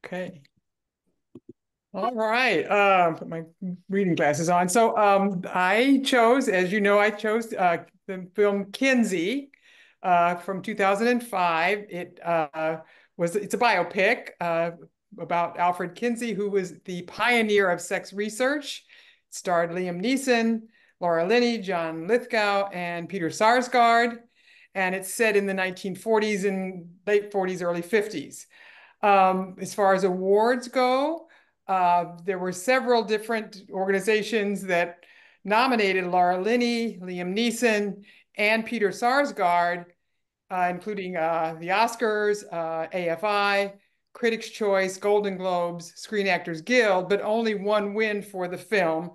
Okay. All right. Put my reading glasses on. So I chose, as you know, I chose the film Kinsey from 2005. It's a biopic about Alfred Kinsey, who was the pioneer of sex research. It starred Liam Neeson, Laura Linney, John Lithgow, and Peter Sarsgaard. And it's set in the 1940s and late 40s, early 50s. As far as awards go, there were several different organizations that nominated Laura Linney, Liam Neeson, and Peter Sarsgaard, including the Oscars, AFI, Critics' Choice, Golden Globes, Screen Actors Guild, but only one win for the film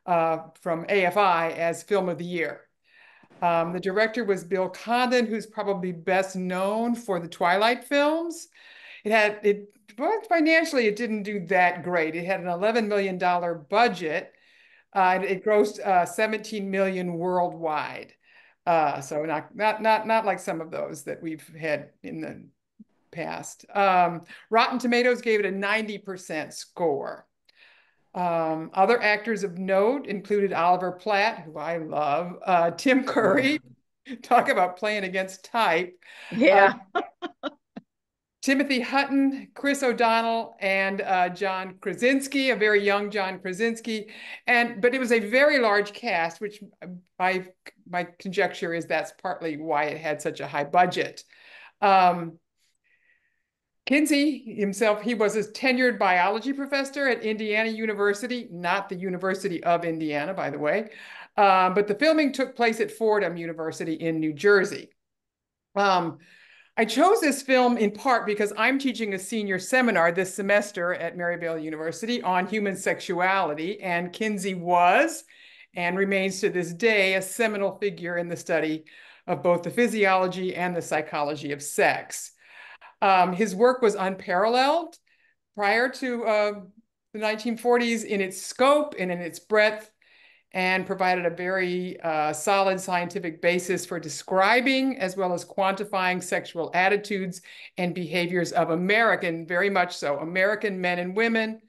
from AFI as Film of the Year. The director was Bill Condon, who's probably best known for the Twilight films. But financially, it didn't do that great. It had an $11 million budget. And it grossed 17 million worldwide. So not like some of those that we've had in the past. Rotten Tomatoes gave it a 90% score. Other actors of note included Oliver Platt, who I love, Tim Curry, talk about playing against type. Yeah. Timothy Hutton, Chris O'Donnell, and John Krasinski, a very young John Krasinski. But it was a very large cast, which my conjecture is that's partly why it had such a high budget. Kinsey himself, he was a tenured biology professor at Indiana University, not the University of Indiana, by the way. But the filming took place at Fordham University in New Jersey. I chose this film in part because I'm teaching a senior seminar this semester at Maryvale University on human sexuality, and Kinsey was and remains to this day a seminal figure in the study of both the physiology and the psychology of sex. His work was unparalleled prior to the 1940s in its scope and in its breadth, and provided a very solid scientific basis for describing as well as quantifying sexual attitudes and behaviors of very much so, American men and women.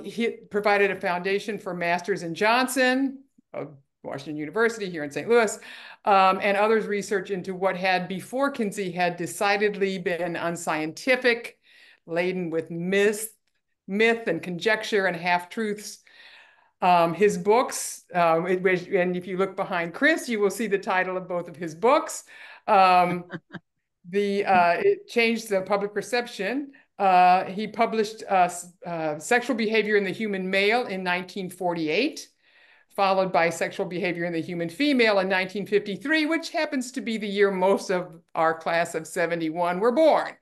He provided a foundation for Masters and Johnson of Washington University here in St. Louis, and others' research into what had before Kinsey had decidedly been unscientific, laden with myth and conjecture and half-truths. His books, and if you look behind Chris, you will see the title of both of his books. It changed the public perception. He published Sexual Behavior in the Human Male in 1948, followed by Sexual Behavior in the Human Female in 1953, which happens to be the year most of our class of 71 were born.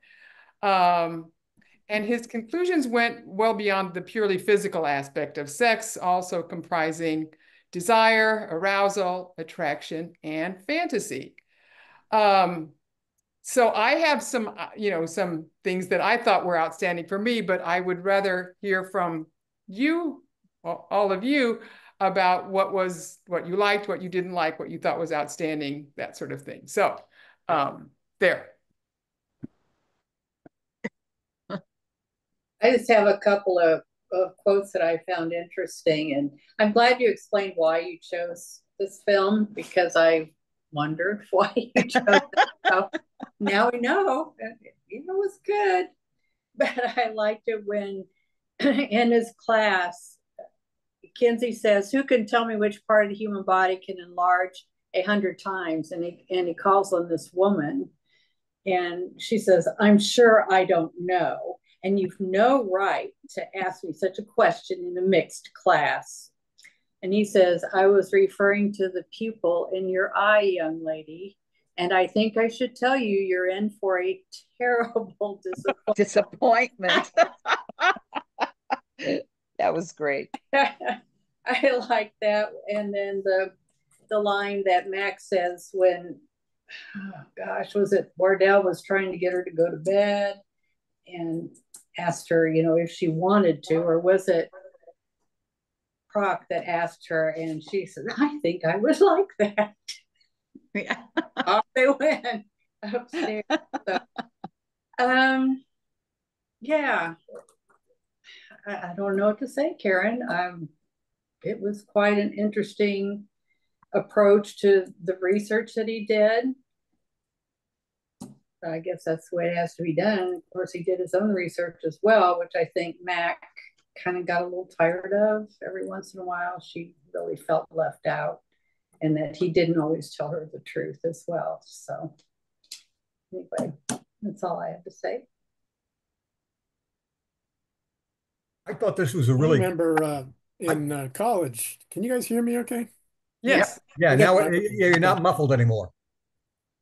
And his conclusions went well beyond the purely physical aspect of sex, also comprising desire, arousal, attraction, and fantasy. So I have some things that I thought were outstanding for me, but I would rather hear from you, all of you, about what you liked, what you didn't like, what you thought was outstanding, that sort of thing. So there. I just have a couple of quotes that I found interesting, and I'm glad you explained why you chose this film, because I wondered why you chose it. So now we know it was good. But I liked it when in his class, Kinsey says, "Who can tell me which part of the human body can enlarge 100 times?" And he calls on this woman, and she says, "I'm sure I don't know. And you've no right to ask me such a question in a mixed class." And he says, "I was referring to the pupil in your eye, young lady. And I think I should tell you, you're in for a terrible disappointment." That was great. I like that. And then the line that Max says when, oh gosh, was it Wardell was trying to get her to go to bed and asked her, if she wanted to, or was it Proc that asked her, and she said, "I think I would like that." Yeah. Off they went upstairs. So, yeah, I don't know what to say, Karen. It was quite an interesting approach to the research that he did. I guess that's the way it has to be done. Of course, he did his own research as well, which I think Mac kind of got a little tired of every once in a while. She really felt left out, and that he didn't always tell her the truth as well. So anyway, that's all I have to say. I thought this was a I really remember in college. Can you guys hear me okay? Yes. yeah. Now you're not muffled anymore.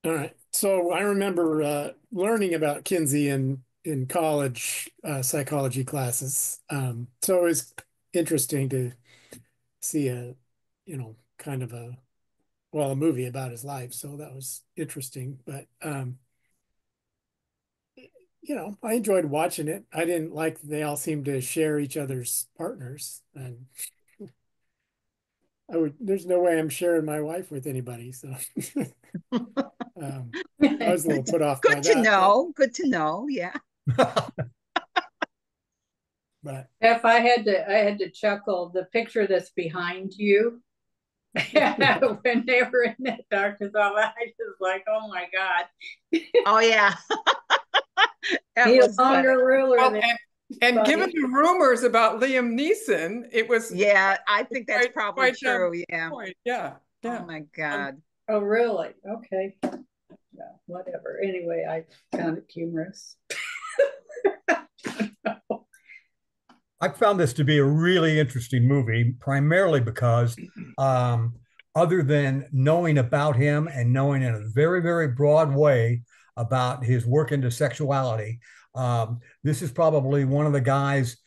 All right. So I remember learning about Kinsey in college psychology classes. So it was interesting to see kind of a movie about his life. So that was interesting. But I enjoyed watching it. I didn't like they all seemed to share each other's partners, and there's no way I'm sharing my wife with anybody. So I was a little put off by that. Good to know. Good to know. Yeah. But if I had to chuckle, the picture that's behind you when they were in that darkness, I was like, oh my God. Oh yeah. He's longer ruler. Well, and given the rumors about Liam Neeson, it was. Yeah, I think that's probably true. Yeah. Yeah. Oh my God. Oh really? Okay. Yeah, whatever. Anyway, I found it humorous. I found this to be a really interesting movie, primarily because other than knowing about him and knowing in a very, very broad way about his work into sexuality, this is probably one of the guys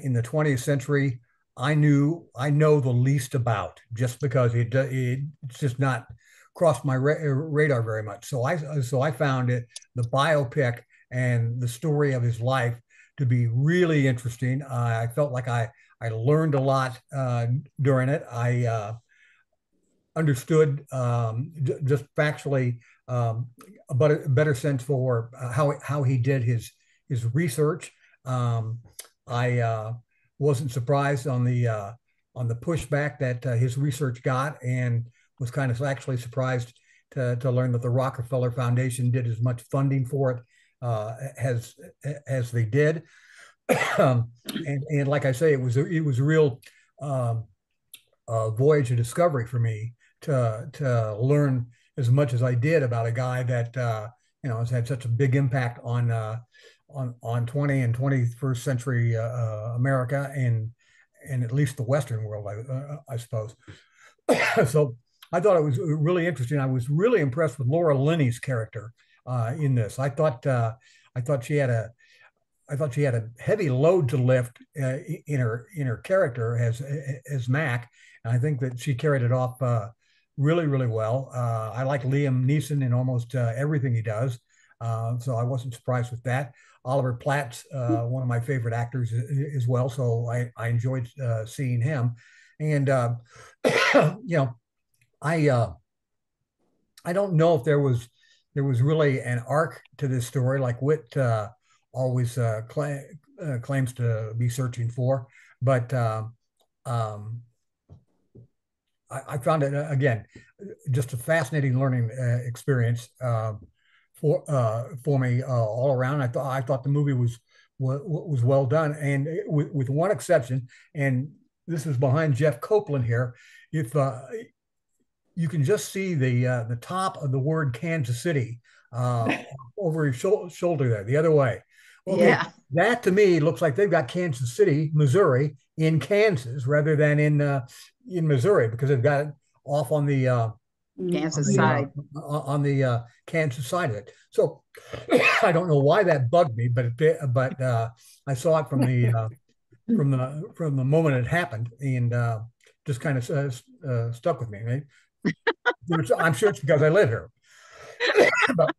in the 20th century I know the least about, just because it's just not crossed my radar very much. So I found the biopic and the story of his life to be really interesting. I felt like I learned a lot during it. I understood just factually a better sense for how he did his research. I wasn't surprised on the pushback that his research got, and was kind of actually surprised to learn that the Rockefeller Foundation did as much funding for it as they did. And like I say, it was a real voyage of discovery for me to learn as much as I did about a guy that has had such a big impact on 20 and 21st century America and at least the Western world, I suppose. So I thought it was really interesting. I was really impressed with Laura Linney's character in this. I thought she had a heavy load to lift in her character as Mac, and I think that she carried it off really, really well. I like Liam Neeson in almost everything he does, so I wasn't surprised with that. Oliver Platt's one of my favorite actors as well, so I enjoyed seeing him. And I don't know if there was really an arc to this story like Witt always claims to be searching for, but I found it again just a fascinating learning experience for me all around. I thought the movie was well done, and with one exception, and this is behind Jeff Copeland here. If you can just see the top of the word Kansas City over his shoulder there, the other way. Okay, yeah, that to me looks like they've got Kansas City, Missouri, in Kansas rather than in Missouri, because they've got it off on the Kansas side. On the Kansas side of it. So I don't know why that bugged me, but I saw it from the moment it happened, and just kind of stuck with me. Right? I'm sure it's because I live here. But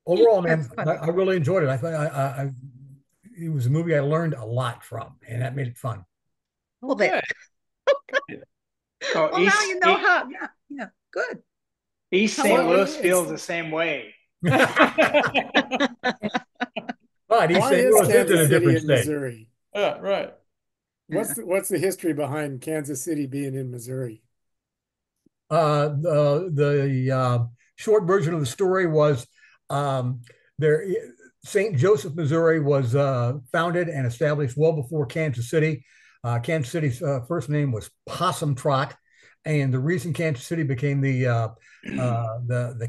overall, man, I really enjoyed it. I thought it was a movie I learned a lot from, and that made it fun. Well, okay. So well, now you know how. Yeah, good. East St. Louis feels the same way. But East St. Louis is in a different state. Missouri? Right. What's the history behind Kansas City being in Missouri? The short version of the story was there. St. Joseph, Missouri was founded and established well before Kansas City. Kansas City's first name was Possum Trot, and the reason Kansas City became the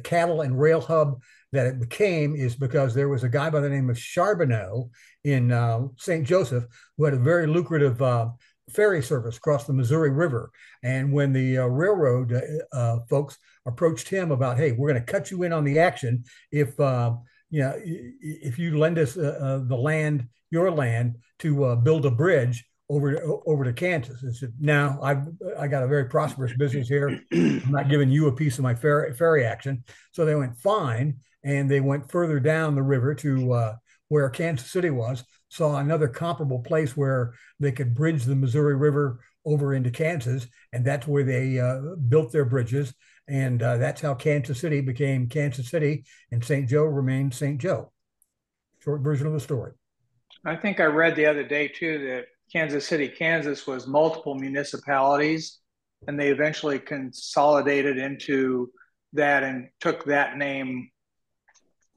cattle and rail hub that it became is because there was a guy by the name of Charbonneau in St. Joseph who had a very lucrative ferry service across the Missouri River. And when the railroad folks approached him about, hey, we're going to cut you in on the action if if you lend us the land, your land, to build a bridge over to Kansas. I said, now I got a very prosperous business here. I'm not giving you a piece of my ferry action. So they went fine, and they went further down the river to where Kansas City was, saw another comparable place where they could bridge the Missouri River over into Kansas, and that's where they built their bridges. And that's how Kansas City became Kansas City, and St. Joe remained St. Joe. Short version of the story. I think I read the other day too that Kansas City, Kansas was multiple municipalities, and they eventually consolidated into that and took that name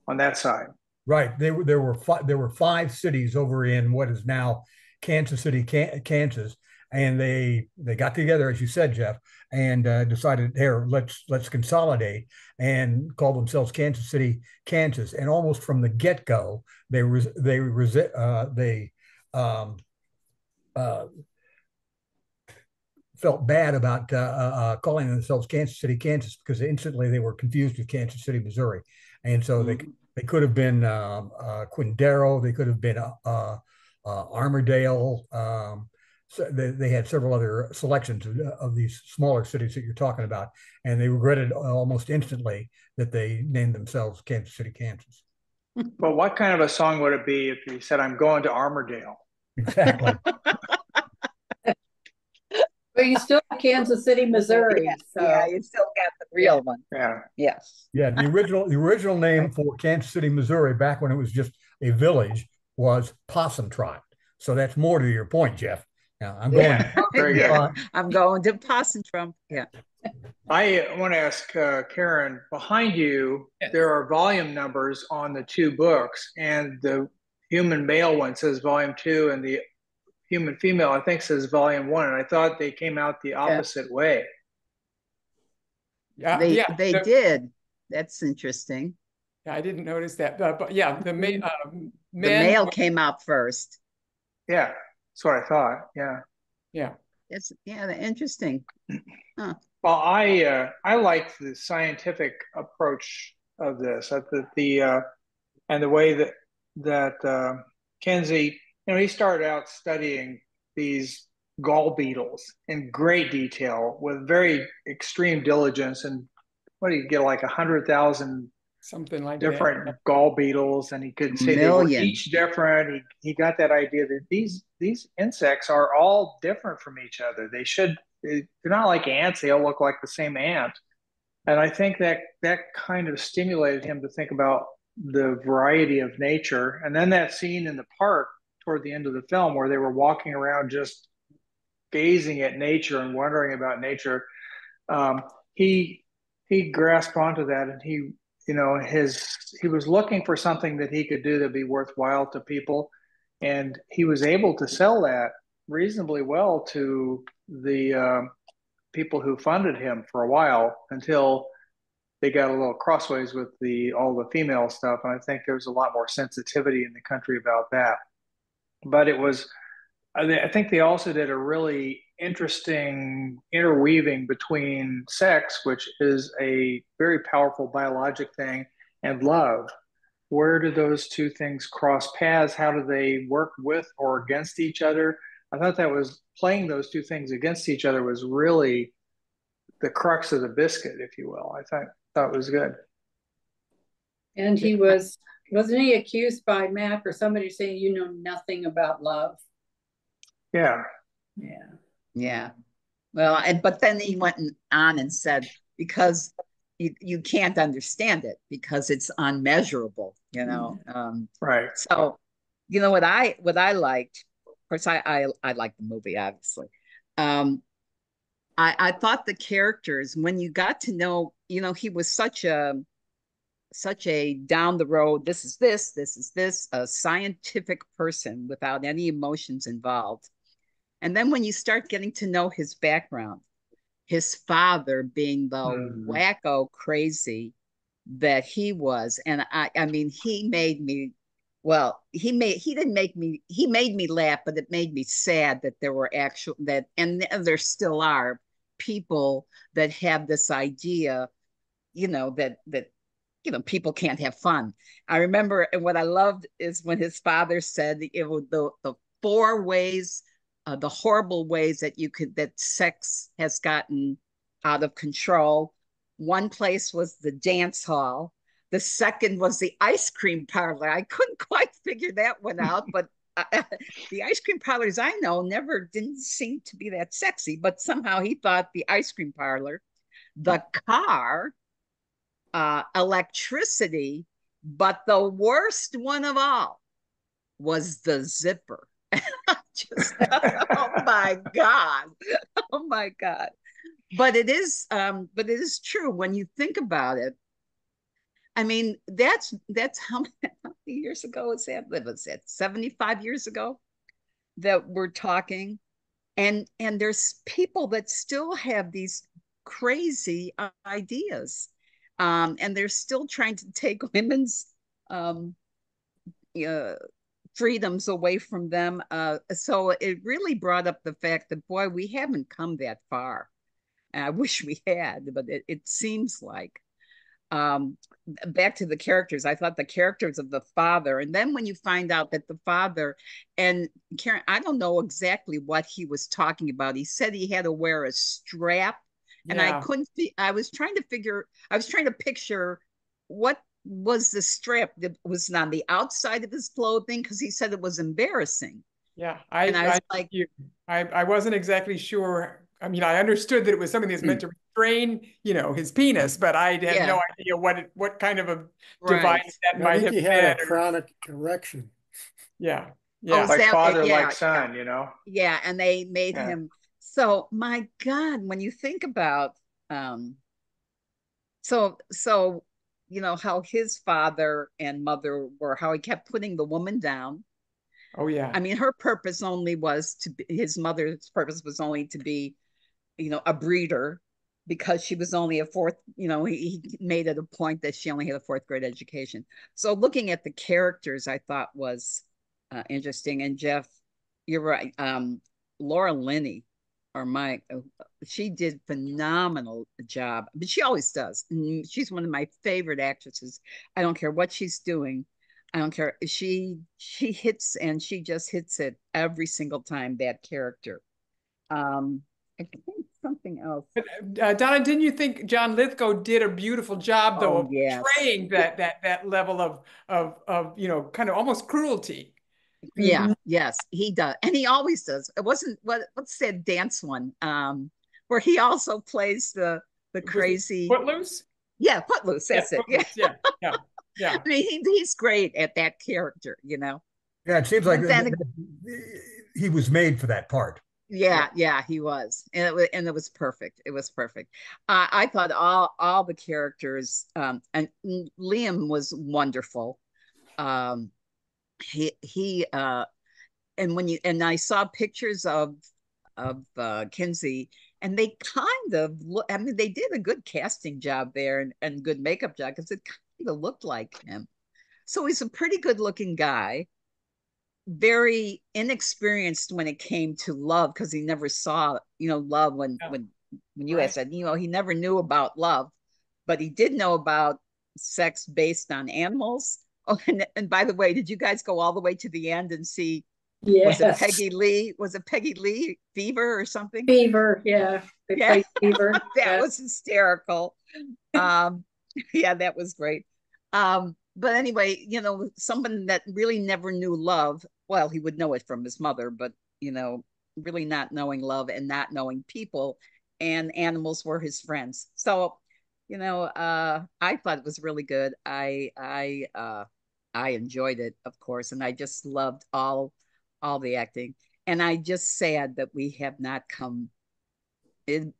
on that side. Right. There were five cities over in what is now Kansas City, Kansas, and they got together, as you said, Jeff, and decided, here, let's consolidate and call themselves Kansas City, Kansas. And almost from the get-go, they felt bad about calling themselves Kansas City, Kansas, because instantly they were confused with Kansas City, Missouri. And so they could have been Quindaro, they could have been Armourdale. So they had several other selections of these smaller cities that you're talking about, and they regretted almost instantly that they named themselves Kansas City, Kansas. But what kind of a song would it be if you said, I'm going to Armourdale? Exactly. But you still have Kansas City, Missouri. Yes, So yeah, you still got the real one. Yeah. Yes. Yeah, the original name for Kansas City, Missouri, back when it was just a village, was Possum Trot. So that's more to your point, Jeff. Now I'm going. Very good. I'm going to Possum Trump. Yeah. I want to ask Karen, behind you, there are volume numbers on the two books, and the human male one says volume 2, and the human female, I think, says volume 1. And I thought they came out the opposite way. Yeah, They did. That's interesting. Yeah, I didn't notice that. But yeah, the The male came out first. Yeah, that's what I thought. Yeah. Yeah. It's interesting. Huh. Well, I like the scientific approach of this. And the way that Kinsey, he started out studying these gall beetles in great detail with very extreme diligence. And what do you get, like 100,000 something like different that. Gall beetles, and he could say they were each different. He got that idea that these insects are all different from each other. They're not like ants. They all look like the same ant. And I think that kind of stimulated him to think about the variety of nature. And then that scene in the park toward the end of the film where they were walking around just gazing at nature and wondering about nature, he grasped onto that, and he was looking for something that he could do that'd be worthwhile to people, and he was able to sell that reasonably well to the people who funded him for a while, until they got a little crossways with all the female stuff. And I think there was a lot more sensitivity in the country about that. But I think they also did a really interesting interweaving between sex, which is a very powerful biologic thing, and love. Where do those two things cross paths? How do they work with or against each other? I thought that was playing those two things against each other was really the crux of the biscuit, if you will. I thought it was good. And wasn't he accused by Mac or somebody saying, you know nothing about love? Yeah. Yeah. Well, but then he went on and said, because you can't understand it because it's unmeasurable, Right. So, what I liked course, I like the movie, obviously. Um, I thought the characters, when you got to know, he was such a down the road, this is this, a scientific person without any emotions involved. And then when you start getting to know his background, his father being the wacko crazy that he was. And I mean, he made me, well, he didn't make me, he made me laugh, but it made me sad that there were and there still are people that have this idea, that people can't have fun. I remember, and what I loved is when his father said it was the four ways, the horrible ways that sex has gotten out of control. One place was the dance hall. The second was the ice cream parlor. I couldn't quite figure that one out, but the ice cream parlors I know didn't seem to be that sexy, but somehow he thought the ice cream parlor, the car, electricity, but the worst one of all was the zipper. Just, oh my God. Oh my God. But it is true when you think about it. I mean, that's how many years ago is that? What was that, 75 years ago that we're talking? And there's people that still have these crazy ideas. And they're still trying to take women's freedoms away from them. So it really brought up the fact that, boy, we haven't come that far. And I wish we had, but it seems like. Back to the characters, I thought the characters of the father, and then when you find out that the father, and Karen, I don't know exactly what he was talking about. He said he had to wear a strap, and I couldn't. I was trying to picture what was the strap that was on the outside of his clothing, because he said it was embarrassing. Yeah, and I was like, I wasn't exactly sure. I mean, I understood that it was something that's meant to restrain, his penis, but I had no idea what kind of a device that might have been. He had a chronic erection. Yeah. Yeah. Like father, like son, Yeah, and they made him. So my God, when you think about so how his father and mother were, how he kept putting the woman down. Oh yeah. I mean, her purpose only was his mother's purpose was only to be, a breeder, because she was only a fourth, he made it a point that she only had a fourth grade education. So looking at the characters, I thought was interesting. And Jeff, you're right. Laura Linney, she did phenomenal job, but she always does. She's one of my favorite actresses. I don't care what she's doing. I don't care. She hits, and she just hits it every single time, that character. I think something else. But, Donna, didn't you think John Lithgow did a beautiful job, though, of portraying that level of kind of almost cruelty? Yeah, yes, he does, and he always does. It wasn't what's that dance one, where he also plays the crazy Footloose? Yeah, Footloose. That's it. Yeah. I mean, he's great at that character, Yeah, it seems like he was made for that part. Yeah, he was, and it was perfect. It was perfect. I thought all the characters, and Liam was wonderful. He and I saw pictures of Kinsey, and they kind of look. I mean, they did a good casting job there, and good makeup job, because it kind of looked like him. So he's a pretty good looking guy, very inexperienced when it came to love, because he never saw love when you asked that, he never knew about love, but he did know about sex based on animals. Oh, and by the way, did you guys go all the way to the end and see? Yes. Was it Peggy Lee Fever or something? Fever, yeah. Fever. That was hysterical. Yeah, that was great. But anyway, someone that really never knew love. Well, he would know it from his mother, but really not knowing love and not knowing people, and animals were his friends. So, I thought it was really good. I enjoyed it, of course, and I just loved all the acting. And I just sad that we have not come in,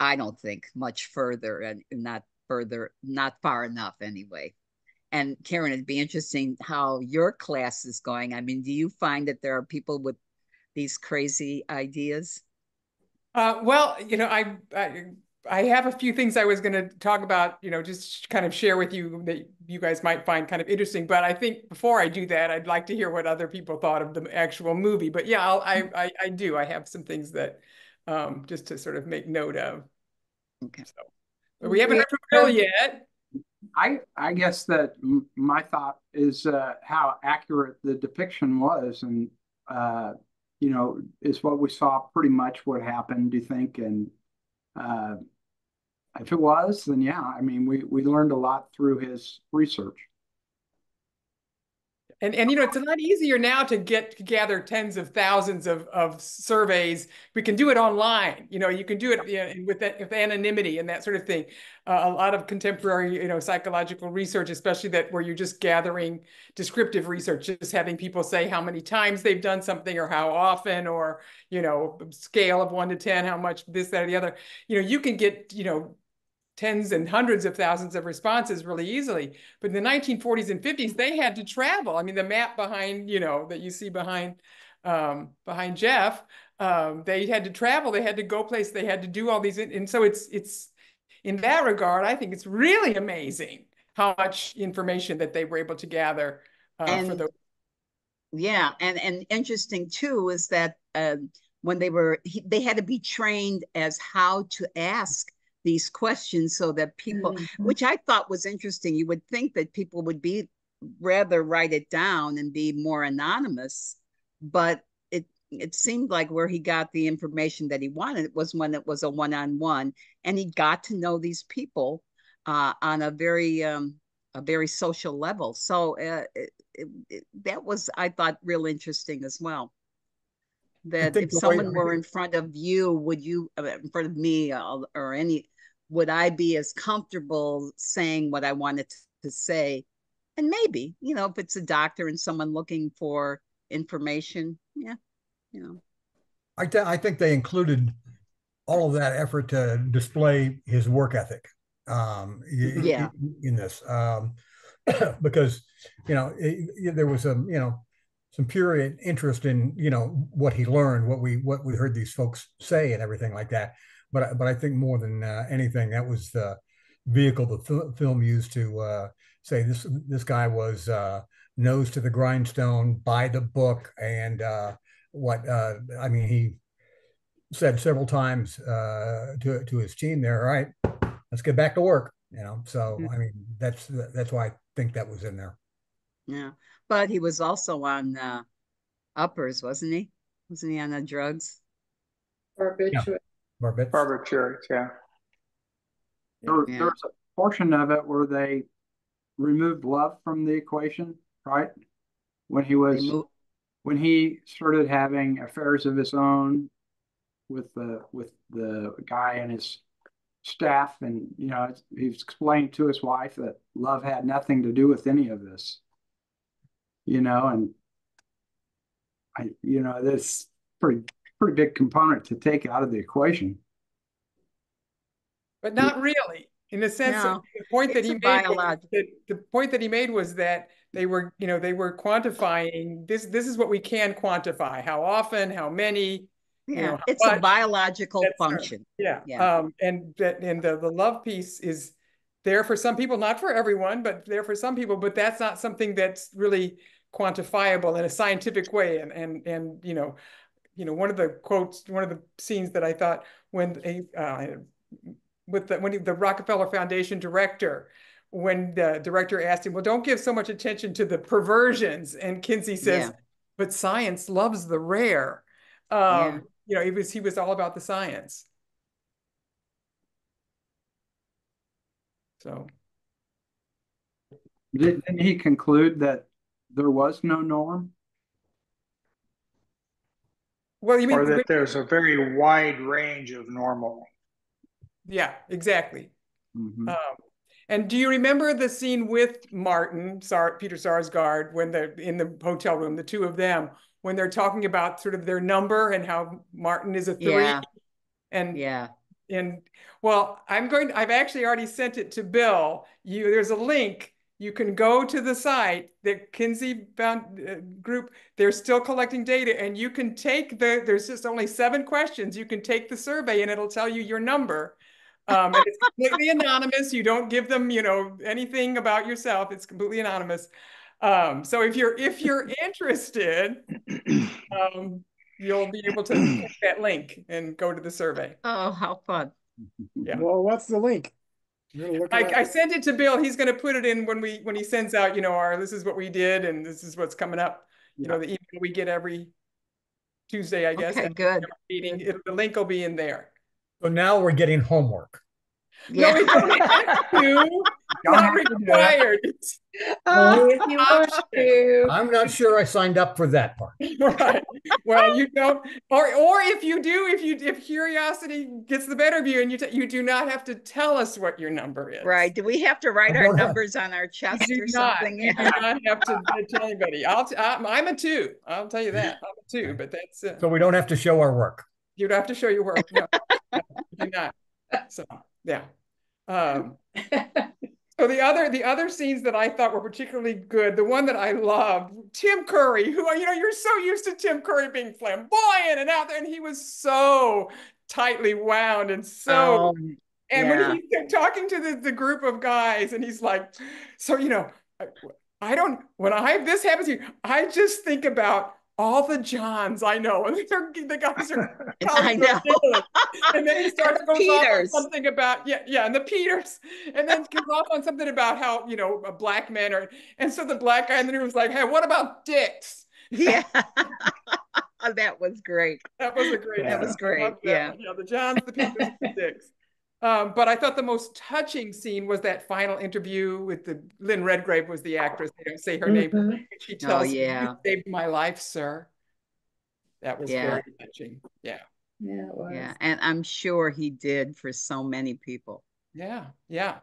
I don't think much further, and not far enough anyway. And Karen, it'd be interesting how your class is going. I mean, do you find that there are people with these crazy ideas? Well, I have a few things I was going to talk about, just kind of share with you that you guys might find kind of interesting. But I think before I do that, I'd like to hear what other people thought of the actual movie. But yeah, I do. I have some things that just to sort of make note of. Okay. So, but we haven't heard from Bill yet. I guess that my thought is how accurate the depiction was, and is what we saw pretty much what happened. Do you think? And if it was, then yeah, I mean, we learned a lot through his research. And it's a lot easier now to gather tens of thousands of surveys. We can do it online. You can do it with anonymity and that sort of thing. A lot of contemporary psychological research, especially where you're just gathering descriptive research, just having people say how many times they've done something or how often, or scale of 1 to 10, how much this, that, or the other. You can get tens and hundreds of thousands of responses really easily. But in the 1940s and 50s, they had to travel. I mean, the map behind, that you see behind Jeff, they had to travel. They had to go places. They had to do all these. And so it's in that regard, I think it's really amazing how much information that they were able to gather for the. Yeah, and interesting too is that when they had to be trained as how to ask these questions so that people, which I thought was interesting. You would think that people would be rather write it down and be more anonymous, but it seemed like where he got the information that he wanted was when it was a one-on-one, and he got to know these people on a very social level. So that was, I thought, real interesting as well. That if someone were in front of you, would you, in front of me or any, would I be as comfortable saying what I wanted to say? And maybe, if it's a doctor and someone looking for information, yeah, I think they included all of that effort to display his work ethic in this, because, there was some pure interest in what he learned, what we heard these folks say and everything like that. But I think more than anything, that was the vehicle the film used to say this guy was nose to the grindstone, by the book, and I mean, he said several times to his team there, all right, let's get back to work. So I mean, that's why I think that was in there. Yeah, but he was also on uppers, wasn't he? Wasn't he on the drugs? Barbiturates, yeah. There was a portion of it where they removed love from the equation, right? When he started having affairs of his own with the guy and his staff, and he's explained to his wife that love had nothing to do with any of this, and this pretty big component to take out of the equation. But not really, in the sense that the point that he made was that they were quantifying this. This is what we can quantify: how often, how many. It's a biological function. And the love piece is there for some people, not for everyone, but there for some people. But that's not something that's really quantifiable in a scientific way. And one of the quotes, one of the scenes that I thought when the Rockefeller Foundation director, when the director asked him, well, don't give so much attention to the perversions, and Kinsey says, but science loves the rare. He was all about the science. So didn't he conclude that there was no norm? Well, you mean, or that there's a very wide range of normal. Yeah, exactly. And do you remember the scene with Peter Sarsgaard, when they're in the hotel room, the two of them, when they're talking about sort of their number and how Martin is a 3? Yeah. And yeah. And well, I've actually already sent it to Bill. There's a link. You can go to the site, the Kinsey group. They're still collecting data, and you can take there's just only 7 questions. You can take the survey and it'll tell you your number. And it's completely anonymous. You don't give them, anything about yourself. It's completely anonymous. So if you're interested, you'll be able to click that link and go to the survey. Oh, how fun. Yeah. Well, what's the link? I sent it to Bill. He's going to put it in when he sends out, this is what we did and this is what's coming up. The email we get every Tuesday, I guess. Okay, good. Meeting. The link will be in there. So now we're getting homework. Yeah. No, we don't have to. Not required. If you want to. I'm not sure I signed up for that part. Right. Well, you don't, or if you do, if curiosity gets the better of you, and you do not have to tell us what your number is. Right. Do we have to write our numbers on our chest or something? You do not have to tell anybody. I'm a 2. I'll tell you that. I'm a 2, but that's it. So we don't have to show our work. You don't have to show your work. No, you do not. So yeah. So the other scenes that I thought were particularly good, the one that I loved, Tim Curry, who, you're so used to Tim Curry being flamboyant and out there, and he was so tightly wound and so, when he's talking to the group of guys, and he's like, so, when this happens to you, I just think about all the Johns I know, and the guys are I know. and then he starts goes off on something about and the Peters, and then goes off on something about how black men are, and so the black guy in the room was like, hey, what about dicks? Yeah. That was great. That was great. Yeah. The Johns, the Peters, the dicks. But I thought the most touching scene was that final interview with Lynn Redgrave was the actress. They don't say her name. She tells me, you saved my life, sir. That was very touching. Yeah. Yeah, it was. Yeah, and I'm sure he did for so many people. Yeah. Yeah.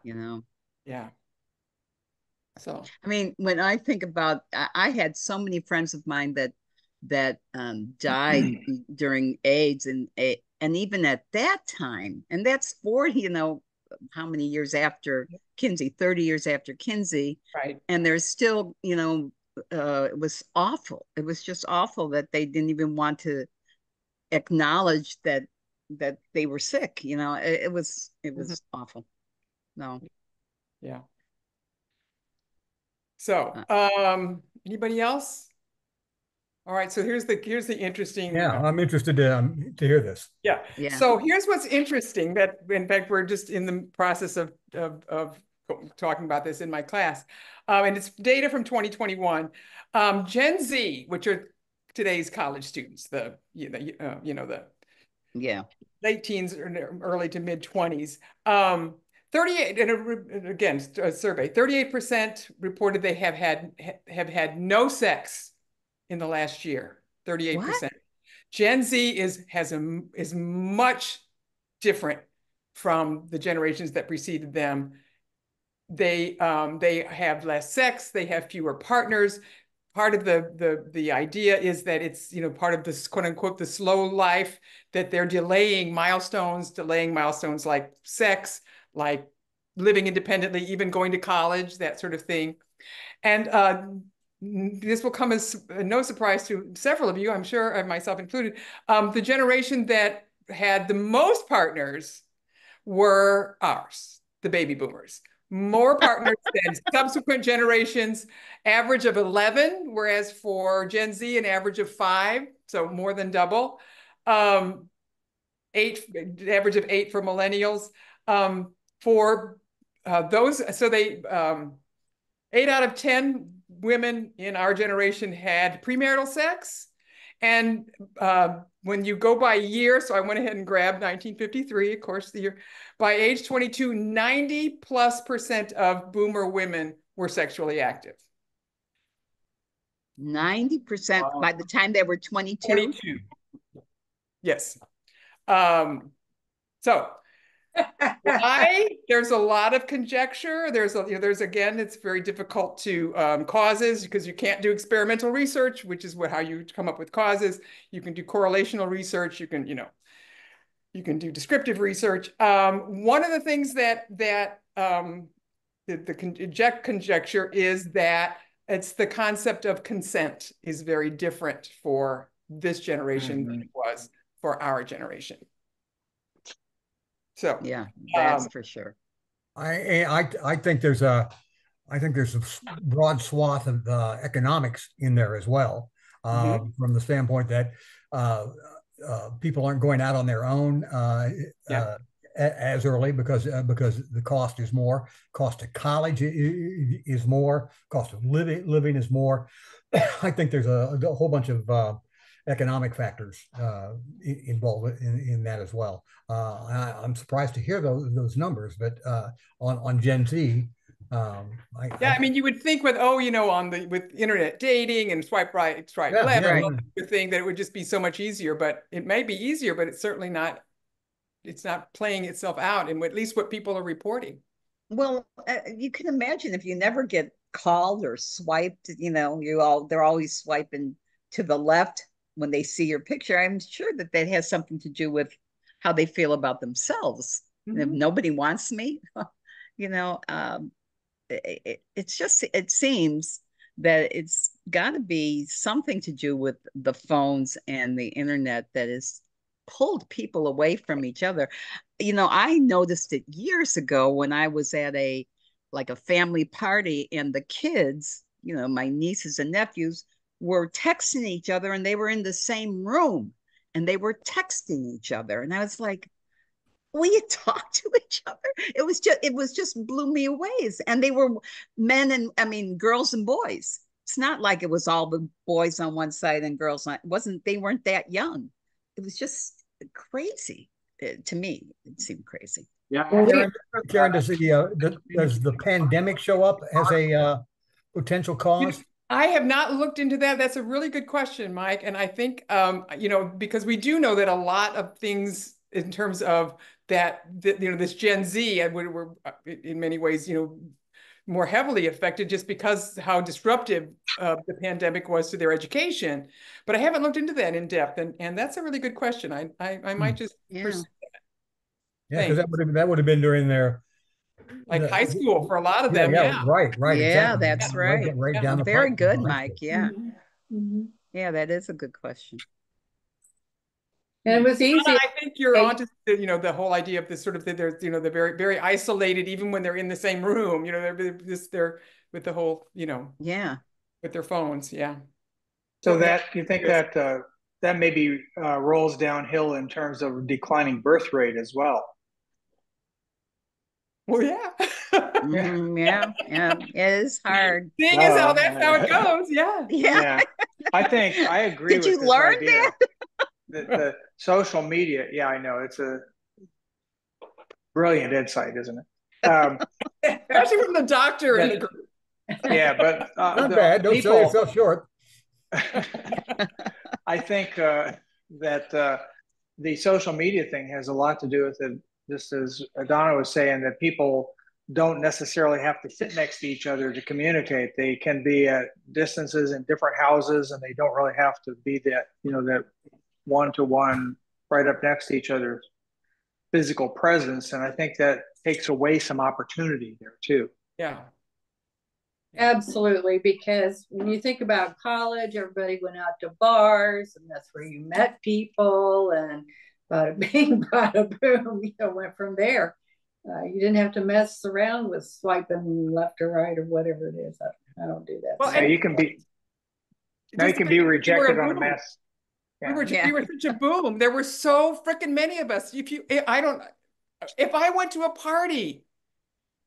So I mean, when I think about, I had so many friends of mine that died during AIDS, and even at that time, and that's how many years after Kinsey, 30 years after Kinsey, right? And there's still, it was awful. It was just awful that they didn't even want to acknowledge that they were sick. It was awful. No. Yeah. So, anybody else? All right, so here's the interesting. Yeah, I'm interested to hear this. Yeah. So here's what's interesting, that in fact we're just in the process of talking about this in my class, and it's data from 2021. Gen Z, which are today's college students, the late teens or early to mid 20s. 38, and again, a survey, 38% reported they have had no sex in the last year. 38%. What? Gen Z is much different from the generations that preceded them. They have less sex. They have fewer partners. Part of the idea is that it's part of this quote unquote the slow life, that they're delaying milestones like sex, like living independently, even going to college, that sort of thing. And this will come as no surprise to several of you, I'm sure, myself included. The generation that had the most partners were ours, the baby boomers. More partners than subsequent generations, average of 11, whereas for Gen Z, an average of 5, so more than double. 8, average of 8 for millennials. For those, so they 8 out of 10 women in our generation had premarital sex. And when you go by year, so I went ahead and grabbed 1953, of course, the year. By age 22, 90+% of boomer women were sexually active. 90% by the time they were 22? 22. Yes. So Why? There's a lot of conjecture. There's again, it's very difficult to causes because you can't do experimental research, which is how you come up with causes. You can do correlational research. You can, you can do descriptive research. One of the things that the conjecture is that it's the concept of consent is very different for this generation than it was for our generation. So yeah, that's for sure. I think there's a broad swath of economics in there as well, from the standpoint that people aren't going out on their own as early because the cost is more. Cost of college is more. Cost of living is more. I think there's a whole bunch of economic factors involved in that as well. I'm surprised to hear those numbers, but on Gen Z, I mean, you would think with with internet dating and swipe right, swipe left, thing that it would just be so much easier. But it may be easier, but it's certainly not. It's not playing itself out in at least what people are reporting. Well, you can imagine if you never get called or swiped, they're always swiping to the left when they see your picture. I'm sure that has something to do with how they feel about themselves. And if nobody wants me, it seems that it's got to be something to do with the phones and the internet that is pulled people away from each other. I noticed it years ago when I was at a family party, and the kids, my nieces and nephews, were texting each other, and they were in the same room and they were texting each other. And I was like, will you talk to each other? It was just blew me away. And they were girls and boys. It's not like it was all the boys on one side and girls on. They weren't that young. It was just crazy. To me, it seemed crazy. Yeah. Karen, does the pandemic show up as a potential cause? I have not looked into that. That's a really good question, Mike. And I think, because we do know that a lot of things in terms of this Gen Z, we're in many ways, more heavily affected just because how disruptive the pandemic was to their education. But I haven't looked into that in depth, and that's a really good question. I might just pursue that. Yeah, because that would have been during their high school for a lot of them. Yeah. Right. Yeah, exactly. that's right. Down the very pipe, good, Mike. Yeah. Yeah, that is a good question. And it was easy. I think you're onto the whole idea of this sort of there's the very, very isolated, even when they're in the same room, they're with the whole with their phones. So that you think that maybe rolls downhill in terms of declining birth rate as well. Well, yeah. Yeah, it is hard. Seeing as how that's how it goes. Yeah. I think I agree. Did you learn that? The social media, I know it's a brilliant insight, isn't it? Especially from the doctor in the group. Yeah, but not bad. Don't sell yourself short. I think that the social media thing has a lot to do with it. Just as Donna was saying, that people don't necessarily have to sit next to each other to communicate. They can be at distances in different houses, and they don't really have to be that one-to-one right up next to each other's physical presence. And I think that takes away some opportunity there too. Yeah. Absolutely, because when you think about college, everybody went out to bars, and that's where you met people, and bada bing, bada boom, went from there. You didn't have to mess around with swiping left or right or whatever it is. I don't do that. Well, so you can be rejected on a mess. Yeah. We were such a boom. There were so freaking many of us. If I went to a party,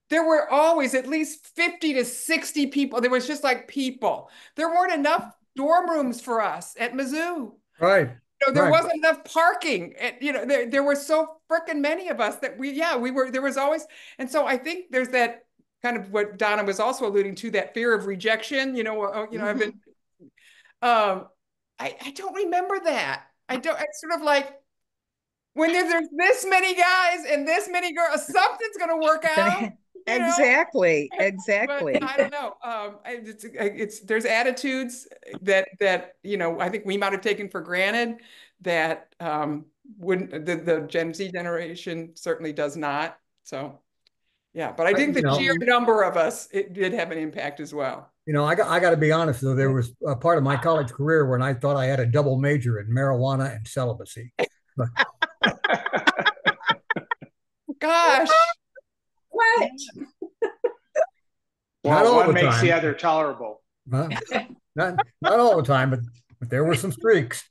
there were always at least 50 to 60 people. There was just people. There weren't enough dorm rooms for us at Mizzou. Right. There wasn't enough parking. There were so freaking many of us that there was always. And so I think there's that kind of what Donna was also alluding to, that fear of rejection. I've been, I don't remember that. I don't, it's sort of when there's this many guys and this many girls, something's going to work out. Exactly. But Exactly. I don't know. There's attitudes that I think we might have taken for granted that wouldn't the Gen Z generation certainly does not. So yeah, but I think the sheer number of us, it did have an impact as well. I got to be honest though, there was a part of my college career when I thought I had a double major in marijuana and celibacy. Gosh. What? Well, one makes the other tolerable. Not all the time, but there were some streaks.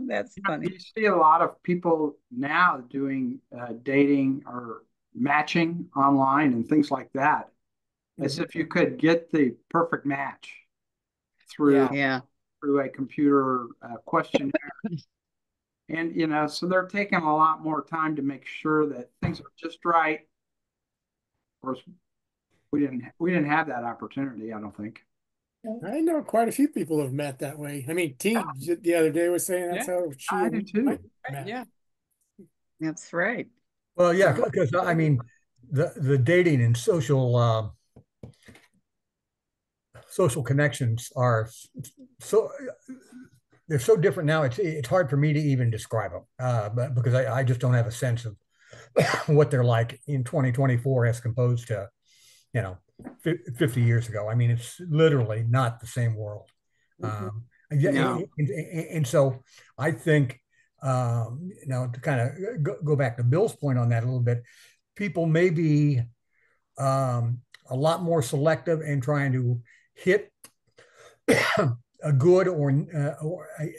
That's funny. You see a lot of people now doing dating or matching online and things like that, as if you could get the perfect match through a computer questionnaire. And so they're taking a lot more time to make sure that things are just right. Of course, we didn't have that opportunity, I don't think. I know quite a few people have met that way. I mean, T the other day was saying that's how she I do too. met. Yeah, that's right. Well, yeah, because I mean, the dating and social connections are so they're so different now. It's hard for me to even describe them, but because I just don't have a sense of what they're like in 2024 as opposed to 50 years ago. I mean, it's literally not the same world. And so I think to kind of go back to Bill's point on that a little bit, people may be a lot more selective in trying to hit a good or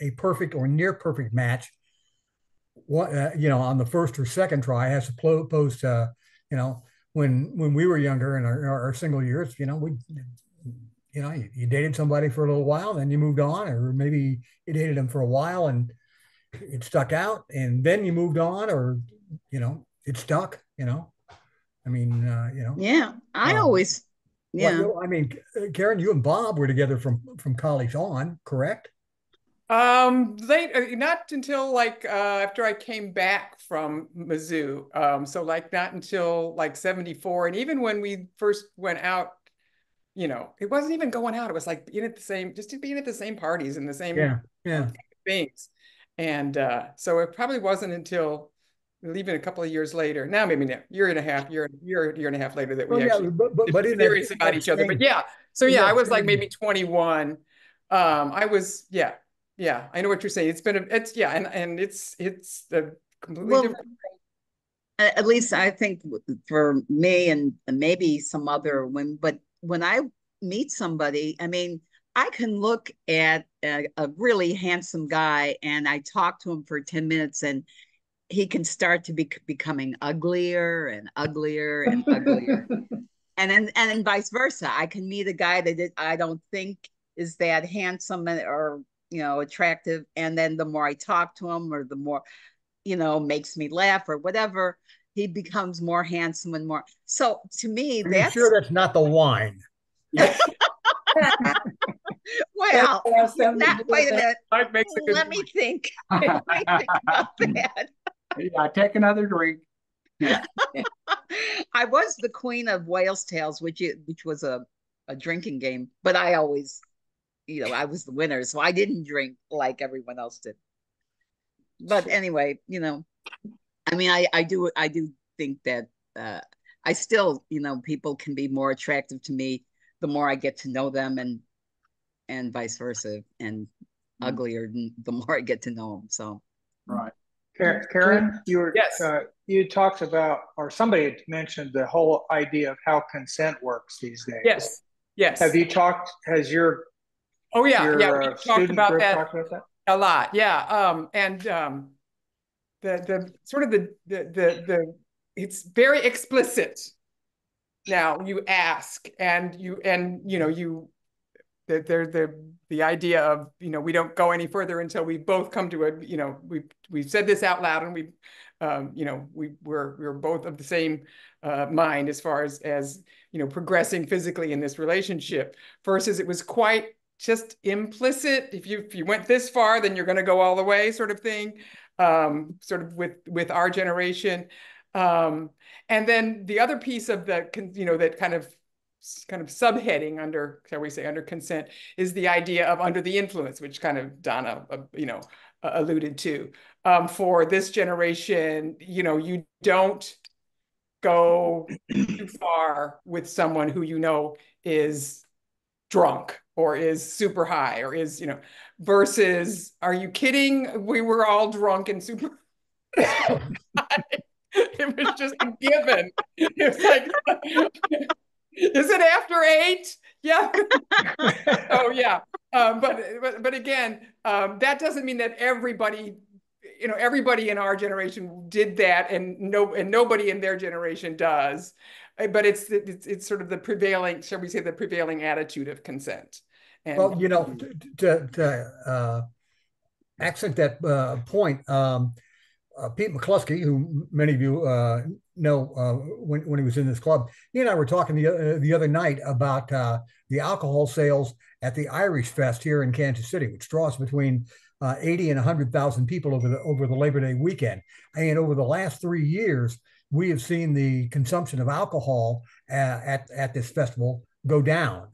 a perfect or near perfect match, on the first or second try, as opposed to, when we were younger in our single years, you dated somebody for a little while, then you moved on, or maybe you dated them for a while and it stuck out, and then you moved on, or it stuck. I mean, Yeah, I always. Yeah. Well, I mean, Karen, you and Bob were together from college on, correct? Late, not until after I came back from Mizzou. So not until 74. And even when we first went out, it wasn't even going out. It was being at the same parties and the same things. And so it probably wasn't until even a couple of years later, now maybe a year and a half later, that we actually but serious about each other. But yeah, so yeah, I was maybe 21. I was I know what you're saying. It's a completely different. At least I think for me and maybe some other women, but when I meet somebody, I mean, I can look at a really handsome guy and I talk to him for 10 minutes and he can start to be becoming uglier and uglier and uglier. and then vice versa. I can meet a guy that I don't think is that handsome or attractive, and then the more I talk to him, or the more makes me laugh or whatever, he becomes more handsome and more. So to me, that's sure that's not the wine. Well, wait a minute. Let me think. Let me think about that. Yeah, take another drink. Yeah. I was the queen of Whale's Tales, which was a drinking game, but I always, I was the winner, so I didn't drink like everyone else did. But anyway, I mean, I do think that I still, people can be more attractive to me the more I get to know them, and vice versa, and uglier the more I get to know them. So, right. Karen, you talked about, or somebody had mentioned the whole idea of how consent works these days. Yes. Has your we talked about that a lot. Yeah. The sort of the it's very explicit. Now you ask, and the idea of we don't go any further until we both come to we've said this out loud, and we're both of the same mind as far as progressing physically in this relationship. Versus it was quite just implicit. If you went this far, then you're going to go all the way, sort of thing. Sort of with our generation. And then the other piece of the, that kind of subheading under, shall we say, under consent, is the idea of under the influence, which kind of Donna, alluded to. For this generation, you don't go too far with someone who is drunk or is super high or is, versus, are you kidding? We were all drunk and super high. It was just a given. It's like, is it after 8? Yeah. Oh yeah. But again, that doesn't mean that everybody in our generation did that, and nobody in their generation does. But it's sort of the prevailing, shall we say, the prevailing attitude of consent. And, well, to accent that point, Pete McCluskey, who many of you know when he was in this club, he and I were talking the other night about the alcohol sales at the Irish Fest here in Kansas City, which draws between 80 and 100,000 people over the Labor Day weekend. And over the last 3 years, we have seen the consumption of alcohol at this festival go down.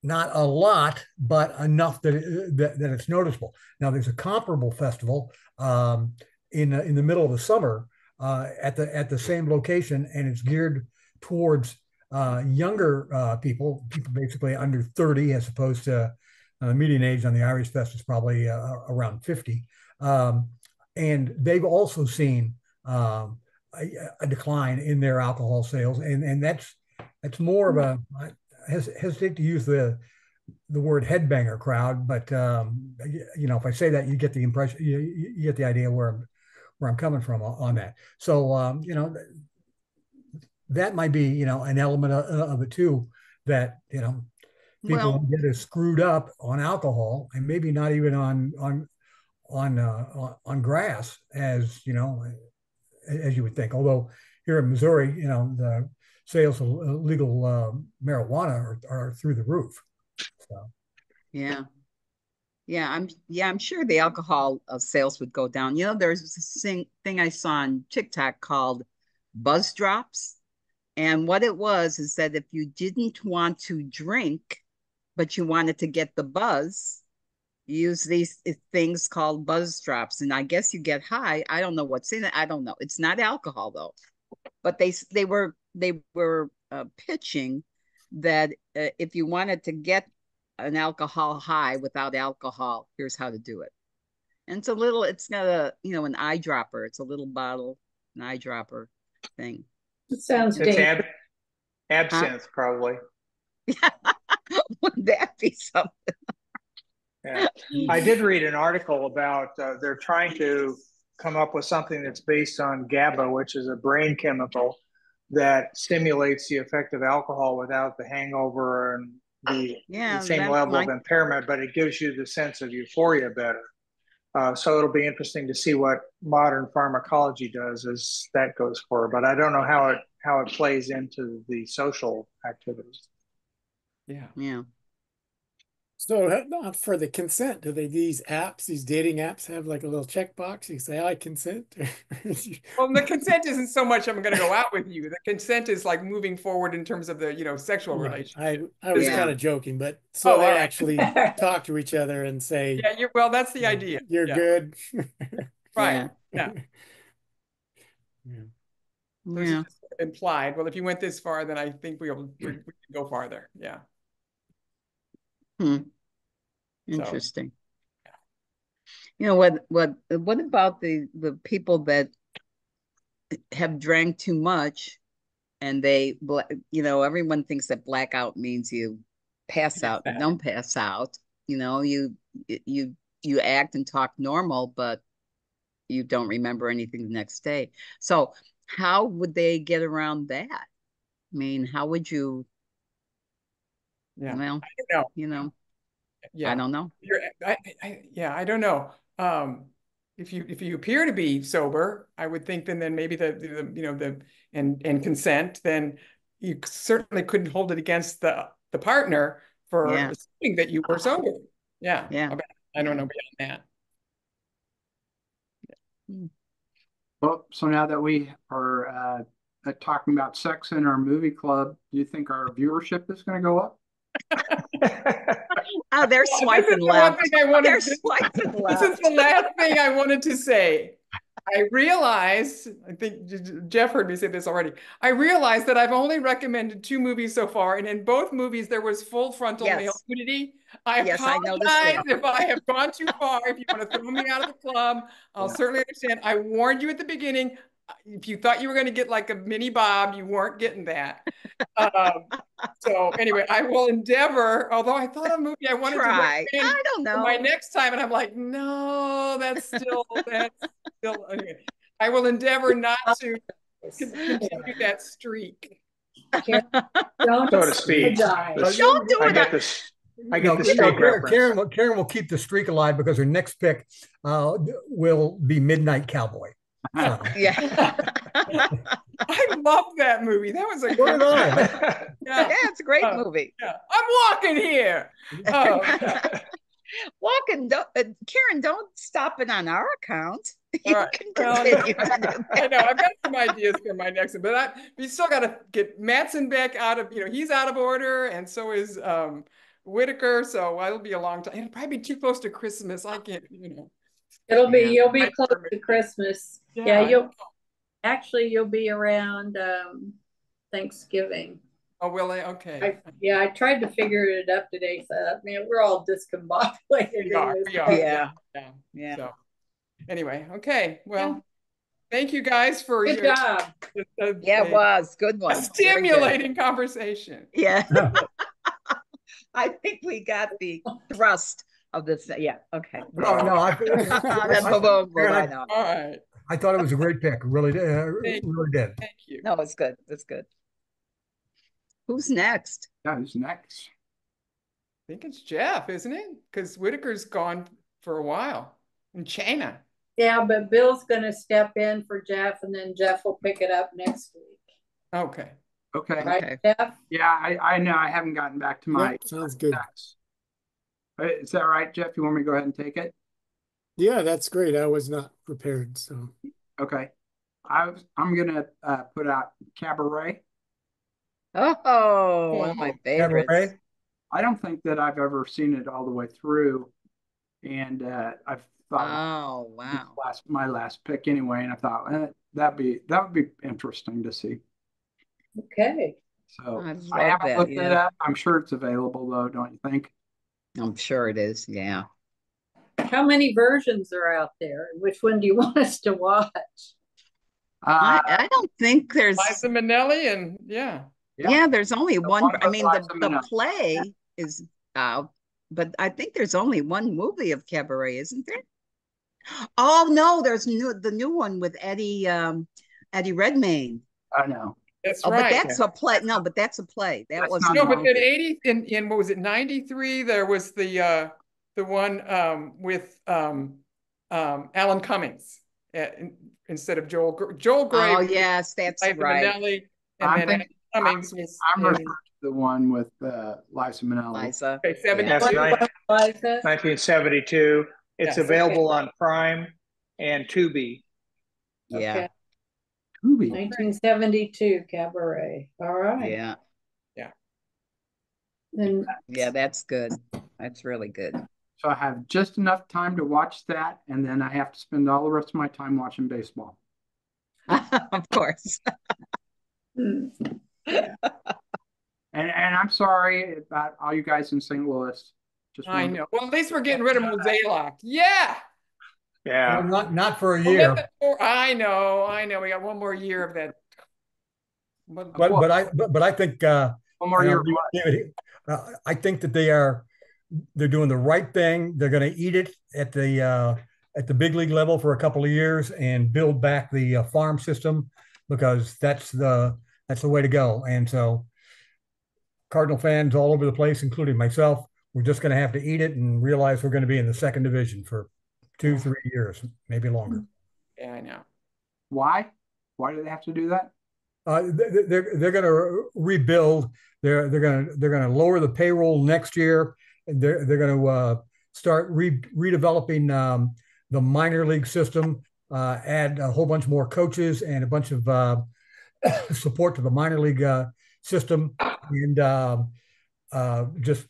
Not a lot, but enough that it's noticeable. Now, there's a comparable festival in the middle of the summer at the same location, and it's geared towards younger people basically under 30, as opposed to median age on the Irish Fest is probably around 50. And they've also seen a decline in their alcohol sales, and that's more of a, I hesitate to use the word headbanger crowd, but if I say that, you get the impression, you get the idea where I'm coming from on that. So that might be an element of it too, that people get as screwed up on alcohol, and maybe not even on grass as you would think. Although here in Missouri, the sales of legal marijuana are through the roof. So. I'm sure the alcohol sales would go down. There's this thing I saw on TikTok called buzz drops, and what it was is that if you didn't want to drink, but you wanted to get the buzz, use these things called buzz drops, and I guess you get high. I don't know what's in it. I don't know. It's not alcohol though, but they were pitching that if you wanted to get an alcohol high without alcohol, here's how to do it. And it's got an eyedropper. It's a little bottle, an eyedropper thing. It sounds dangerous. Absinthe, probably. Wouldn't that be something? Yeah. I did read an article about they're trying to come up with something that's based on GABA, which is a brain chemical that stimulates the effect of alcohol without the hangover and the same level of impairment, but it gives you the sense of euphoria better. So it'll be interesting to see what modern pharmacology does as that goes forward. But I don't know how it plays into the social activities. Yeah. So for the consent, do these dating apps have like a little checkbox? You say, I consent. Well, the consent isn't so much I'm going to go out with you. The consent is like moving forward in terms of the sexual relationship. I was kind of joking, but they actually talk to each other and say, well, that's the idea. You're good. Right. Yeah. It's implied. Well, if you went this far, then I think we can go farther. Yeah. Interesting. What about the people that have drank too much, and they everyone thinks that blackout means you pass out. You don't pass out. You act and talk normal, but you don't remember anything the next day. So how would they get around that? I mean, how would you? Yeah. Well, I don't know. Yeah. I don't know. I don't know. If you appear to be sober, I would think then maybe and consent, then you certainly couldn't hold it against the partner for assuming that you were sober. Yeah. Yeah. I don't know beyond that. Well, so now that we are talking about sex in our movie club, do you think our viewership is going to go up? Oh, they're swiping left. They're swiping left. This is the last thing I wanted to say. I realized, I think Jeff heard me say this already. I realized that I've only recommended 2 movies so far, and in both movies there was full frontal male nudity. I apologize if I have gone too far. If you want to throw me out of the club, I'll certainly understand. I warned you at the beginning. If you thought you were going to get like a mini Bob, you weren't getting that. So anyway, I will endeavor, although I thought a movie I wanted to I don't know. my next time, and I'm like, no, that's still okay. I will endeavor not to continue that streak. Don't so to speak. Don't do it. I get the streak reference. Karen will keep the streak alive because her next pick will be Midnight Cowboy. So. Yeah. I love that movie. That was a good one. Yeah, it's a great movie. Yeah. I'm walking here. Walking, Karen, don't stop it on our account. You can continue to do that. I know, I've got some ideas for my next one, but we still got to get Mattson back out of, he's out of order, and so is Whitaker, so it'll be a long time. It'll probably be too close to Christmas. I can't, You'll be close to Christmas. Yeah, you'll be around Thanksgiving. Oh, will I? Okay. I tried to figure it up today. So, we're all discombobulated. We are. Yeah. So, anyway, okay. Well, thank you guys for good job. It was good one. A stimulating conversation. Yeah. I think we got the thrust of this. Yeah. Okay. No, all right. I thought it was a great pick. Really did. Really did. Thank you. No, it's good. It's good. Who's next? Yeah, who's next? I think it's Jeff, isn't it? Because Whitaker's gone for a while in China. Yeah, but Bill's going to step in for Jeff, and then Jeff will pick it up next week. Okay. Right, Jeff? Yeah, I know. I haven't gotten back to my. Sounds good. Is that right, Jeff? You want me to go ahead and take it? Yeah, that's great. I was not prepared, so. Okay. I'm gonna put out Cabaret. Oh, one of my favorites. Cabaret? I don't think that I've ever seen it all the way through, and I've thought, oh wow, my last pick anyway, and I thought that would be interesting to see. Okay. So I haven't looked it up. I'm sure it's available though, don't you think? I'm sure it is. Yeah. How many versions are out there? Which one do you want us to watch? I don't think there's Liza Minnelli and there's only one. I mean, the play is out, but I think there's only one movie of Cabaret, isn't there? Oh no, there's the new one with Eddie Redmayne. I know. That's right. But that's a play. No, but that's a play. That was no. But in what was it? 93. There was the one with Alan Cummings instead of Joel Grey. Oh yes, that's right. Minnelli, and then Cummings was. I'm referring to the one with Liza Minnelli. Liza. Okay, 72. 1972. It's available on Prime and Tubi. Yeah. Okay. 1972 Cabaret. All right. Yeah. Then that's good. That's really good. So I have just enough time to watch that, and then I have to spend all the rest of my time watching baseball. Of course. And I'm sorry about all you guys in St. Louis. I know. Well, at least we're getting rid of Mosaic. Yeah. Yeah. Well, not for a year. I know. We got one more year of that. But I think one more year. I think that they're doing the right thing. They're going to eat it at the big league level for a couple of years and build back the farm system, because that's the way to go. And so Cardinal fans all over the place, including myself, we're just going to have to eat it and realize we're going to be in the second division for 2-3 years, maybe longer. Yeah, I know. Why do they have to do that? They're going to rebuild they're gonna lower the payroll next year. And they're going to start redeveloping the minor league system, add a whole bunch more coaches and a bunch of support to the minor league system, and just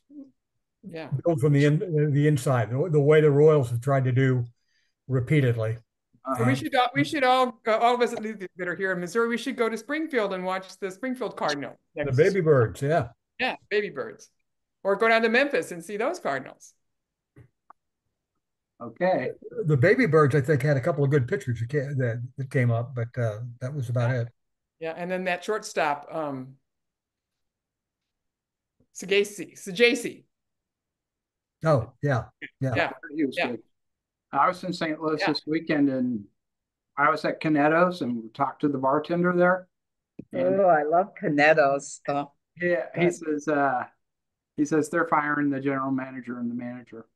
build from the inside, the way the Royals have tried to do repeatedly. So we should all of us that are here in Missouri, we should go to Springfield and watch the Springfield Cardinals. The baby birds, yeah. Yeah, baby birds. Or go down to Memphis and see those Cardinals. Okay. The baby birds, I think, had a couple of good pitchers that came up, but that was about it. Yeah, and then that shortstop, Sagasi. Oh, yeah. I was in St. Louis this weekend, and I was at Canetto's and talked to the bartender there. Oh, I love Canetto's. Oh. Yeah, he says they're firing the general manager and the manager.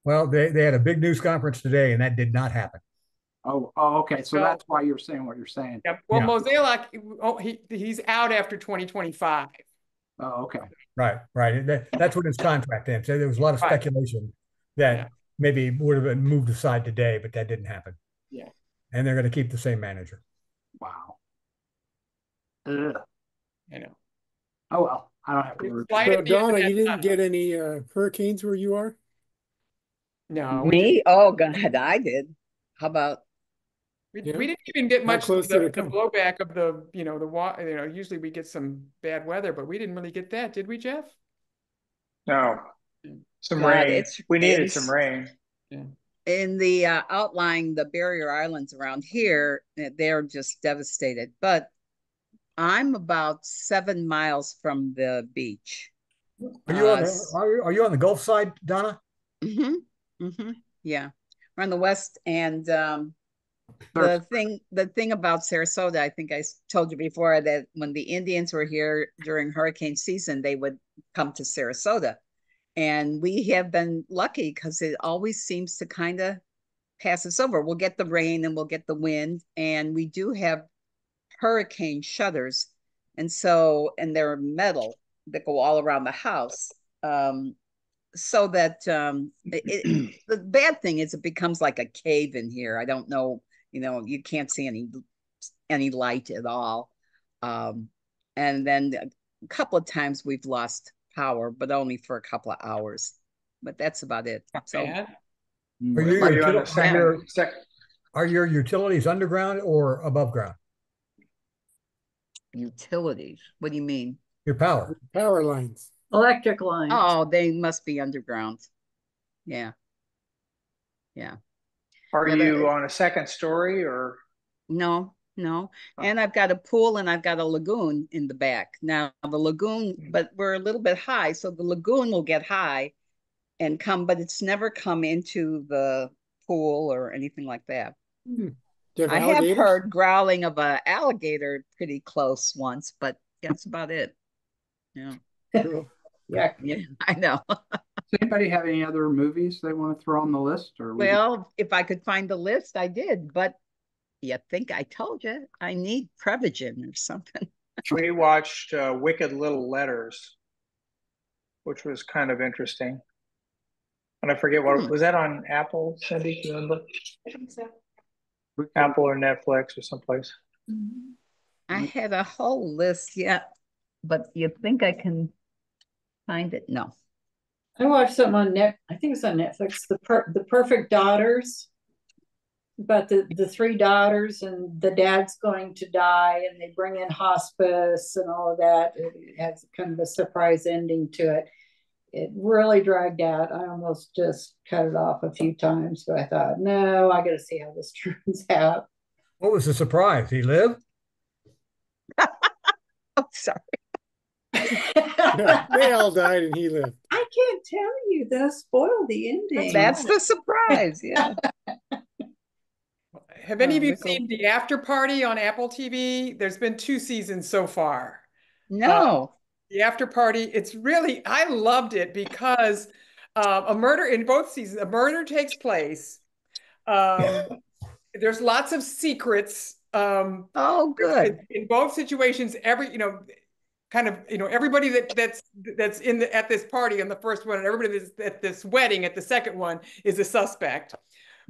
Well, they had a big news conference today, and that did not happen. Oh, okay. So that's why you're saying what you're saying. Yeah. Well, Mozeliak, he's out after 2025. Oh, okay. Right. That's what his contract ends. So there was a lot of speculation that maybe would have been moved aside today, but that didn't happen. Yeah. And they're going to keep the same manager. Wow. Ugh. I know. Oh, well. I don't have to. So, Donna, you didn't get any hurricanes where you are? No. Me? Oh, God, I did. How about? We didn't even get much of the blowback of the water. Usually we get some bad weather, but we didn't really get that, did we, Jeff? No. Some rain. We needed some rain. Yeah. In the outlying, the barrier islands around here, they're just devastated. But I'm about 7 miles from the beach. Are you on the Gulf side, Donna? Yeah, we're on the west, and the thing about Sarasota, I think I told you before, that when the Indians were here during hurricane season, they would come to Sarasota, and we have been lucky because it always seems to kind of pass us over. We'll get the rain and we'll get the wind, and we do have hurricane shutters, and they're metal that go all around the house. So that the bad thing is it becomes like a cave in here. I don't know, you can't see any light at all. And then a couple of times we've lost power, but only for a couple of hours. But that's about it. Are your utilities underground or above ground? Utilities? What do you mean? Your power. Power lines. Electric lines. Oh, they must be underground. Yeah. Are you on a second story or? No. And I've got a pool and I've got a lagoon in the back. Now the lagoon, but we're a little bit high, so the lagoon will get high and come, but it's never come into the pool or anything like that. I have heard growling of an alligator pretty close once, but that's about it. Yeah. Cool. Yeah, I know. Does anybody have any other movies they want to throw on the list? Well, if I could find the list, I did, but you think I told you I need Prevagen or something. We watched Wicked Little Letters, which was kind of interesting. And I forget what was that on Apple, Cindy? Do you remember? I think so. Apple or Netflix or someplace. I had a whole list, but you think I can find it? No. I watched something on I think it's on Netflix. The Perfect Daughters, about the three daughters, and the dad's going to die, and they bring in hospice and all of that. It has kind of a surprise ending to it. It really dragged out. I almost just cut it off a few times, but I thought, no, I got to see how this turns out. What was the surprise? He lived? Oh, sorry. They all died and he lived. I can't tell you. That spoiled the ending. That's the surprise. Yeah. Have any of you seen The After Party on Apple TV? There's been 2 seasons so far. No. The After Party, I loved it because a murder in both seasons, a murder takes place. There's lots of secrets. Oh, good. In both situations, kind of, everybody that's at this party on the first one, and everybody that's at this wedding at the second one is a suspect.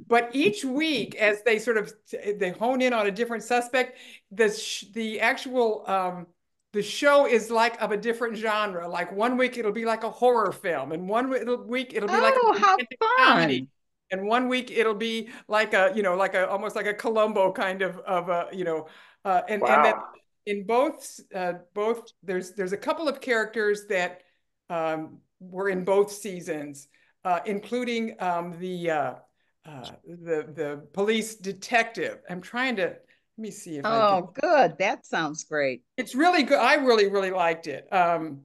But each week, as they they hone in on a different suspect, the actual the show is like of a different genre. Like one week it'll be like a horror film, and one week it'll be like a romantic comedy, and one week it'll be like almost like a Columbo kind of a and then in both there's a couple of characters that were in both seasons, including the police detective. I'm trying to let me see if good. That sounds great. It's really good. I really, really liked it. And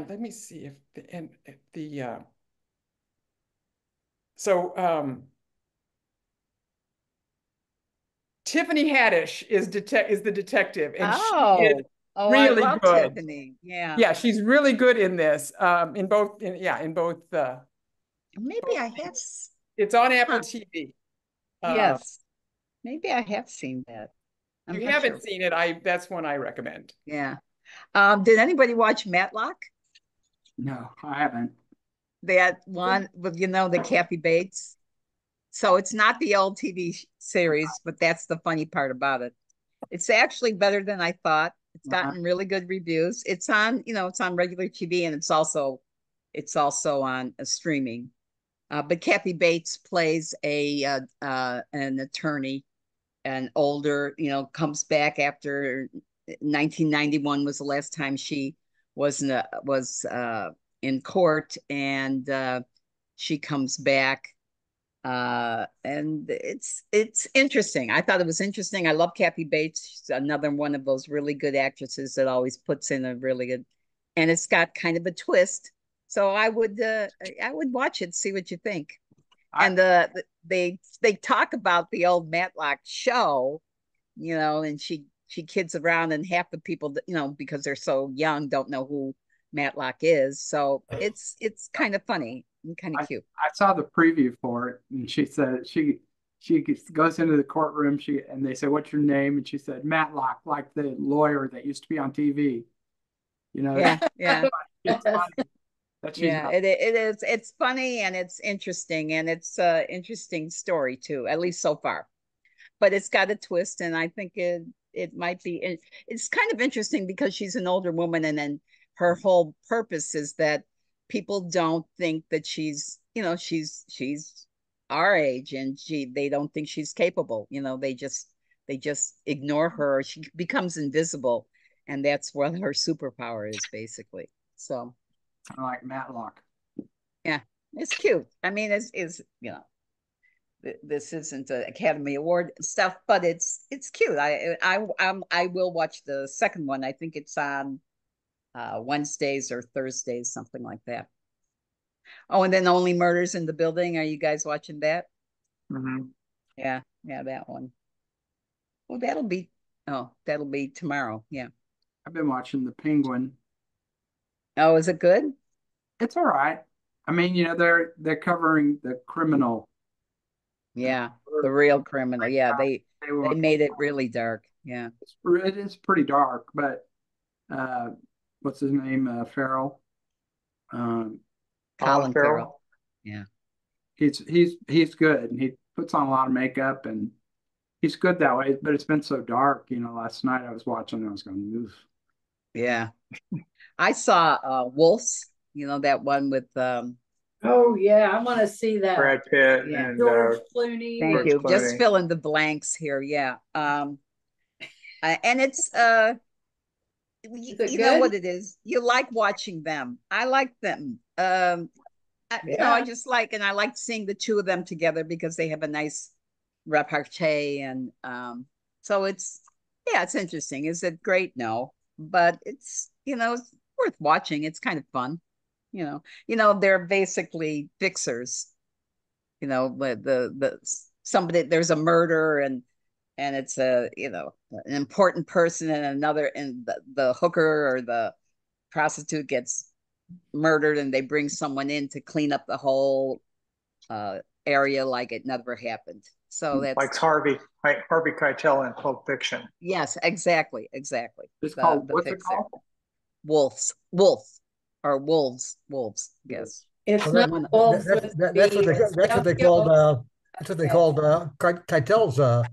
let me see if Tiffany Haddish is the detective, and she is really I love good. Tiffany. Yeah. Yeah, she's really good in this. In both. Maybe I have. It's on Apple TV. Yes. Maybe I have seen that. If you haven't seen it, that's one I recommend. Yeah. Did anybody watch Matlock? No, I haven't. That one with the Kathy Bates. So it's not the old TV series, but that's the funny part about it. It's actually better than I thought. It's gotten really good reviews. It's on, it's on regular TV, and it's also on a streaming. But Kathy Bates plays an attorney, an older, comes back after 1991 was the last time she was in court, and she comes back, and it's interesting. I thought it was interesting. I love Kathy Bates. She's another one of those really good actresses that always puts in a really good, and it's got kind of a twist. So I would watch it, see what you think. And they talk about the old Matlock show, and she kids around, and half the people, because they're so young, don't know who Matlock is. So it's kind of funny and kind of cute. I saw the preview for it, and she said she goes into the courtroom. And they say, "What's your name?" And she said, "Matlock," like the lawyer that used to be on TV. Yeah. It's funny. It is. It's funny, and it's interesting, and it's an interesting story too, at least so far. But it's got a twist, and I think it might be. It's kind of interesting because she's an older woman, and then her whole purpose is that people don't think that she's our age, and they don't think she's capable. They just ignore her. She becomes invisible, and that's what her superpower is, basically. So. I like Matlock. Yeah, it's cute. I mean, this isn't an Academy Award stuff, but it's cute. I will watch the second one. I think it's on Wednesdays or Thursdays, something like that. Oh, and then Only Murders in the Building. Are you guys watching that? Mm-hmm. Yeah, that one. Well, that'll be tomorrow. Yeah. I've been watching The Penguin. Oh, is it good? It's all right. I mean, they're covering the criminal. Yeah, the real criminal. Yeah, they made it really dark. Yeah, it is pretty dark. But what's his name? Farrell. Colin Farrell. Yeah, he's good, and he puts on a lot of makeup, and he's good that way. But it's been so dark. Last night I was watching, and I was going, oof. Yeah. I saw Wolves, that one with oh yeah, I want to see that. Brad Pitt and George Clooney. Thank you. Clooney. Just fill in the blanks here. Yeah. And it's you know what it is. You like watching them. I like them. I just like, and I like seeing the two of them together because they have a nice repartee, and so it's interesting. Is it great? No, but it's it's worth watching. It's kind of fun. They're basically fixers. Somebody, there's a murder, and it's an important person, and the hooker or the prostitute gets murdered, and they bring someone in to clean up the whole area like it never happened. So that's like Harvey Keitel in Pulp Fiction. Yes, exactly. It's called, what's it called? wolves, yes. It's Well, not wolves that's what they called Keitel's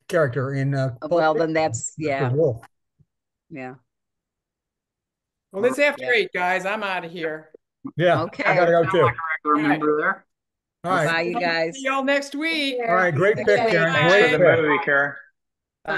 character in well, then that's Wolf. Yeah. Well, it's after 8, guys. I'm out of here. Yeah. Okay. I gotta go too. Like a regular member there. All right. Bye, you guys. See y'all next week. All right. Great pick, Karen. Thanks for the movie, Karen. Bye.